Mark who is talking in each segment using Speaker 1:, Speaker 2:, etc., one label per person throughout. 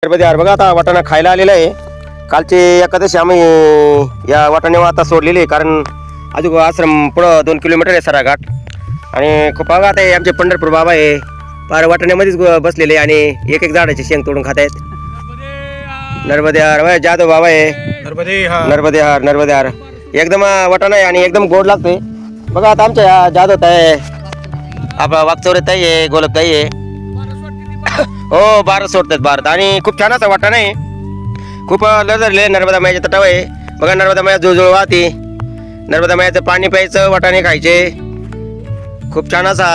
Speaker 1: नर्मदे हर बघा आता वाटाणा खायला आलेला आहे. कालचे एकादशी आम्ही या वाटाण्यावर आता सोडलेली आहे, कारण अजून आश्रम पुढं 2 किलोमीटर आहे सरा घाट. आणि खूप बघा आता आमचे पंढरपूर बाबा आहे पार वाटाण्यामध्येच बसलेले आणि एक एक झाडाची शेंग तोडून खात आहेत. नर्मदे हर जाधव बाबा आहे. नर्मदे हर एकदम वाटाणा आहे आणि एकदम गोड लागतोय. बघा आता आमच्या जाधव ताई आपला वागचौरे ताई आहे, गोलप ताई आहे. हो 12 सोडतात भारत आणि खूप छान असा वाटाणा आहे. खूप लजरले नर्मदा मायाच्या तटावर आहे. बघा नर्मदा माया जुळजुळ वाहते. नर्मदा मायाचं पाणी प्यायचं, वाटाणे खायचे. खूप छान असा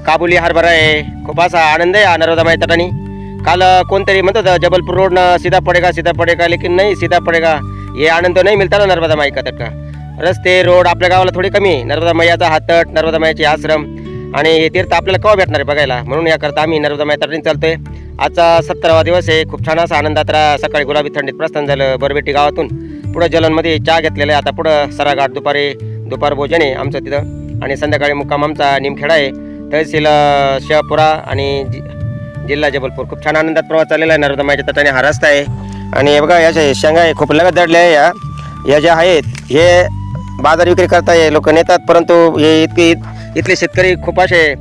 Speaker 1: काबुली हरभरा आहे. खूप असा आनंद आहे हा नर्मदा माया तटाने. काल कोणतरी म्हणत होतं जबलपूर रोड ना सीधा पडेगा लेकिन नाही सीधा पडेगा. ये आनंद नाही मिळता ना नर्मदा माई का तट का. रस्ते रोड आपल्या गावाला थोडी कमी आहे. नर्मदा मैयाचा हा तट, नर्मदा मायाचे आश्रम आणि हे तीर्थ आपल्याला केव्हा भेटणार आहे बघायला. म्हणून याकरता आम्ही नर्मदा माया तटाने चालतोय. आजचा 17वा दिवस आहे. खूप छान असा आनंदात सकाळी गुलाबी थंडीत प्रस्थान झालं बरबेटी गावातून. पुढं जलनमध्ये चहा घेतलेला आहे. आता पुढं सराघाट दुपार भोजन आहे आमचं तिथं. आणि संध्याकाळी मुक्काम आमचा निमखेडा आहे, तहसील शहापुरा आणि जिल्हा जबलपूर. खूप छान आनंदात प्रवास चाललेला आहे नर्मदा मायाच्या तटाने. हा रस्ता आहे आणि बघा याच्या शेंगा आहे खूप लगत दडल्या आहे. या ज्या आहेत हे बाजार विक्री करता लोक नेतात, परंतु हे इथले शेतकरी खूप असे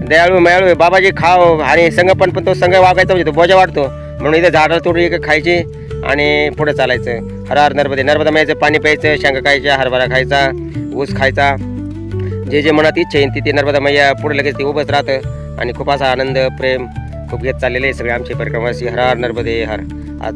Speaker 1: दयाळू मयाळू. बाबाजी खाव आणि संघ पण तो संघ वागायचा म्हणजे तो बोजा वाटतो, म्हणून इथे झाडं तोडून खायची आणि पुढे चालायचं. हर हर नर्मदे. नर्मदा मायाचं पाणी प्यायचं, शेंगा खायच्या, हरभरा खायचा, ऊस खायचा. जे मनात इच्छा येईल ती नर्मदा मैया पुढे लगेच ती उभंच राहतं आणि खूप असा आनंद प्रेम खूप घेत चाललेले आहे सगळे आमचे परिक्रमावासी. हर हर नर्मदे हर. आज